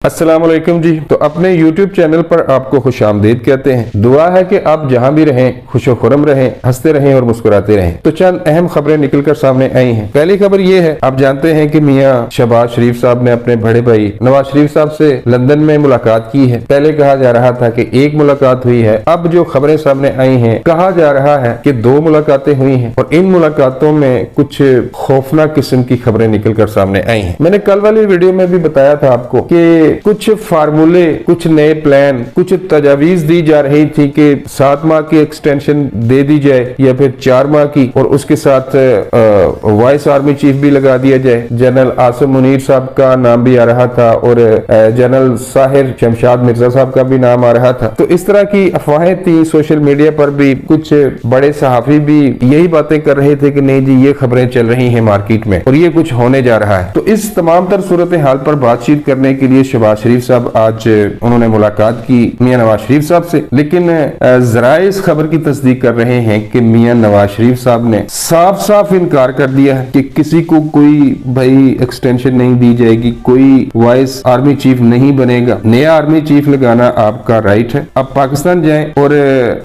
अस्सलाम वालेकुम जी। तो अपने YouTube चैनल पर आपको खुशामदीद कहते हैं। दुआ है कि आप जहां भी रहें खुशो खुरम रहें, हंसते रहें और मुस्कुराते रहें। तो चंद अहम खबरें निकलकर सामने आई हैं। पहली खबर ये है, आप जानते हैं कि मियां शहबाज शरीफ साहब ने अपने बड़े भाई नवाज शरीफ साहब से लंदन में मुलाकात की है। पहले कहा जा रहा था कि एक मुलाकात हुई है, अब जो खबरें सामने आई हैं कहा जा रहा है कि 2 मुलाकातें हुई हैं और इन मुलाकातों में कुछ खौफनाक किस्म की खबरें निकलकर सामने आई हैं। मैंने कल वाली वीडियो में भी बताया था आपको कि कुछ फार्मूले, कुछ नए प्लान, कुछ तजावीज दी जा रही थी कि 7 माह की एक्सटेंशन दे दी जाए या फिर 4 माह की, और उसके साथ वाइस आर्मी चीफ भी लगा दिया जाए। जनरल आसिम मुनीर साहब का नाम भी आ रहा था और जनरल साहिर शमशाद मिर्जा साहब का भी नाम आ रहा था। तो इस तरह की अफवाहें थी। सोशल मीडिया पर भी कुछ बड़े सहाफी भी यही बातें कर रहे थे कि नहीं जी ये खबरें चल रही हैं मार्केट में और ये कुछ होने जा रहा है। तो इस तमाम तर सूरत हाल पर बातचीत करने के लिए शहबाज शरीफ साहब आज उन्होंने मुलाकात की मियां नवाज शरीफ साहब से, लेकिन जराए इस खबर की तस्दीक कर रहे हैं कि मियां नवाज शरीफ साहब ने साफ साफ इनकार कर दिया है कि किसी को कोई भाई एक्सटेंशन नहीं दी जाएगी, कोई वाइस आर्मी चीफ नहीं बनेगा। नया आर्मी चीफ लगाना आपका राइट है, आप पाकिस्तान जाएं और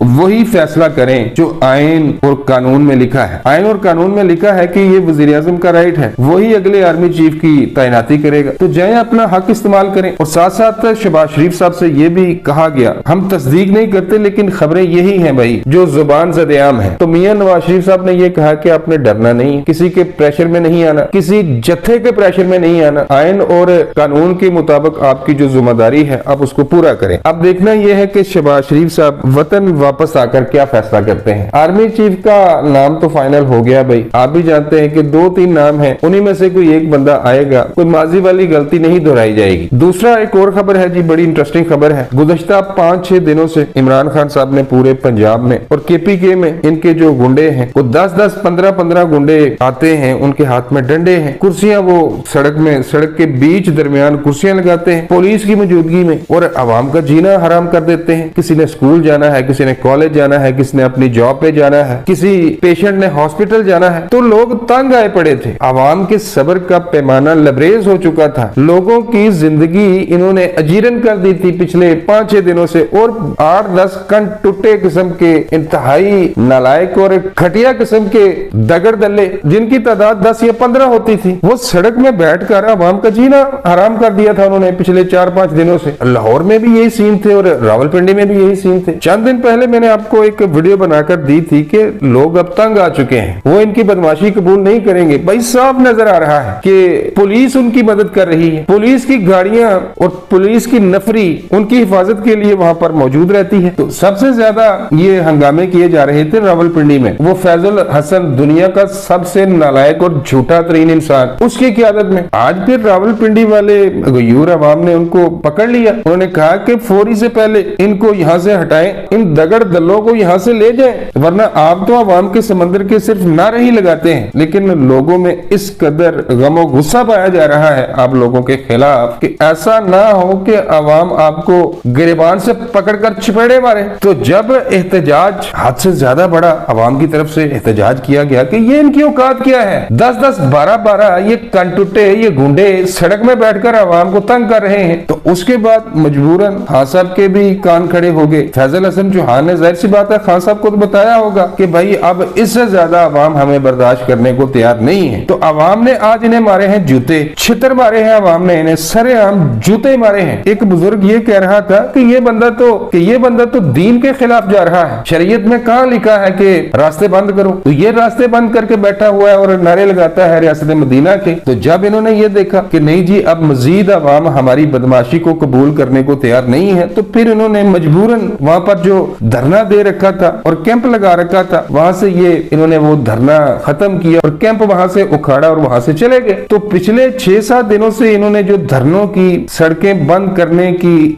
वही फैसला करें जो आइन और कानून में लिखा है। आइन और कानून में लिखा है कि ये वजीर आजम का राइट है, वही अगले आर्मी चीफ की तैनाती करेगा। तो जाएं अपना हक इस्तेमाल करें। और साथ साथ शहबाज शरीफ साहब से ये भी कहा गया, हम तस्दीक नहीं करते लेकिन खबरें यही हैं भाई जो जुबान ज़द-ए-आम है। तो मियां नवाज शरीफ साहब ने ये कहा कि आपने डरना नहीं, किसी के प्रेशर में नहीं आना, किसी जत्थे के प्रेशर में नहीं आना, आइन और कानून के मुताबिक आपकी जो जिम्मेदारी है आप उसको पूरा करें। अब देखना यह है कि शहबाज शरीफ साहब वतन वापस आकर क्या फैसला करते हैं। आर्मी चीफ का नाम तो फाइनल हो गया भाई, आप भी जानते हैं कि 2-3 नाम है, उन्हीं में से कोई एक बंदा आएगा, कोई माजी वाली गलती नहीं दोहराई जाएगी। दूसरा एक और खबर है जी, बड़ी इंटरेस्टिंग खबर है। गुज़श्ता 5-6 दिनों से इमरान खान साहब ने पूरे पंजाब में और केपीके में इनके जो गुंडे हैं वो 10-10, 15-15 गुंडे आते हैं, उनके हाथ में डंडे हैं, कुर्सियां वो सड़क के बीच दरमियान कुर्सियां लगाते हैं पुलिस की मौजूदगी में और आवाम का जीना हराम कर देते हैं। किसी ने स्कूल जाना है, किसी ने कॉलेज जाना है, किसी ने अपनी जॉब पे जाना है, किसी पेशेंट ने हॉस्पिटल जाना है, तो लोग तंग आए पड़े थे। आवाम के सब्र का पैमाना लबरेज हो चुका था। लोगों की जिंदगी इन्होंने अजीरन कर दी थी पिछले 5-6 दिनों से, और 8-10 कन टूटे किस्म के इंतहाई नालायक और घटिया किस्म के दगड़ दल्ले जिनकी तादाद 10 या 15 होती थी, वो सड़क में बैठकर आवाम का जीना हराम कर दिया था उन्होंने पिछले 4-5 दिनों से। लाहौर में भी यही सीन थे और रावलपिंडी में भी यही सीन थे। चंद दिन पहले मैंने आपको एक वीडियो बनाकर दी थी कि लोग अब तंग आ चुके हैं, वो इनकी बदमाशी कबूल नहीं करेंगे। भाई साफ नजर आ रहा है कि पुलिस उनकी मदद कर रही है, पुलिस की गाड़ियां और पुलिस की नफरी उनकी हिफाजत के लिए वहां पर मौजूद रहती है। तो सबसे ज्यादा ये हंगामे किए जा रहे थे रावलपिंडी में। वो फैजल हसन दुनिया का सबसे नालायक और झूठा तरीन इंसान, उसकी क़यादत में आज फिर रावलपिंडी वाले गयूर अवाम ने उनको पकड़ लिया। उन्होंने कहा कि फौरी से पहले इनको यहाँ से हटाएं, इन दगड़ दलों को यहाँ से ले जाएं, वरना आप तो अवाम के समंदर के सिर्फ नारे ही लगाते हैं, लेकिन लोगों में इस कदर गमो गुस्सा पाया जा रहा है आप लोगों के खिलाफ कि ऐसा ना हो कि अवाम आपको गिरबान से पकड़कर चपेड़े मारे। तो जब एहतजाज हद से ज्यादा बड़ा अवाम की तरफ से एहतजाज किया गया कि ये इनकी औकात क्या है, 10-10, 12-12 ये कंटुटे, ये गुंडे सड़क में बैठकर अवाम को तंग कर रहे हैं, तो उसके बाद मजबूरन खान साहब के भी कान खड़े हो गए। फैजल हसन चौहान ने जाहिर सी बात है खान साहब को तो बताया होगा कि भाई अब इससे ज्यादा अवाम हमें बर्दाश्त करने को तैयार नहीं है। तो अवाम ने आज इन्हें मारे हैं जूते, छितर मारे हैं अवाम ने इन्हें, सरेआम जूते मारे हैं। एक बुजुर्ग ये कह रहा था कि ये बंदा तो दीन के खिलाफ जा रहा है। शरीयत में कहाँ लिखा है कि रास्ते बंद करो, तो ये रास्ते बंद करके बैठा हुआ है और नारे लगाता है रियासत मदीना के। तो जब इन्होंने ये देखा कि नहीं जी अब मजीद अवाम हमारी बदमाशी को कबूल करने को तैयार नहीं है, तो फिर इन्होंने मजबूरन वहां पर जो धरना दे रखा था और कैंप लगा रखा था, वहां से ये इन्होंने वो धरना खत्म किया और कैंप वहां से उखाड़ा और वहां से चले गए। तो पिछले 6-7 दिनों से इन्होंने जो धरनों की, सड़कें बंद करने की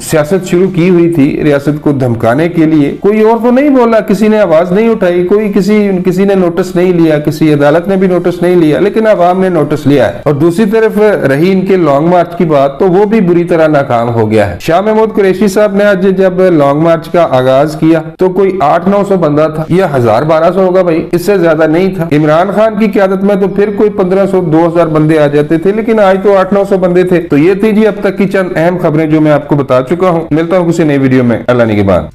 सियासत शुरू की हुई थी रियासत को धमकाने के लिए, कोई और तो नहीं बोला, किसी ने आवाज नहीं उठाई, कोई किसी ने नोटिस नहीं लिया, किसी अदालत ने भी नोटिस नहीं लिया, लेकिन अवाम ने नोटिस लिया है। और दूसरी तरफ रही इनके लॉन्ग मार्च की बात, तो वो भी बुरी तरह नाकाम हो गया है। शाह महमूद कुरैशी साहब ने आज जब लॉन्ग मार्च का आगाज किया तो कोई 800-900 बंदा था, या 1000-1200 होगा भाई, इससे ज्यादा नहीं था। इमरान खान की क़यादत में तो फिर कोई 1500-2000 बंदे आ जाते थे, लेकिन आज तो 800-900 बंदे थे। तो ये ये थी जी अब तक की चंद अहम खबरें जो मैं आपको बता चुका हूँ। मिलता हूँ किसी नई वीडियो में अल्लाह ने के बाद।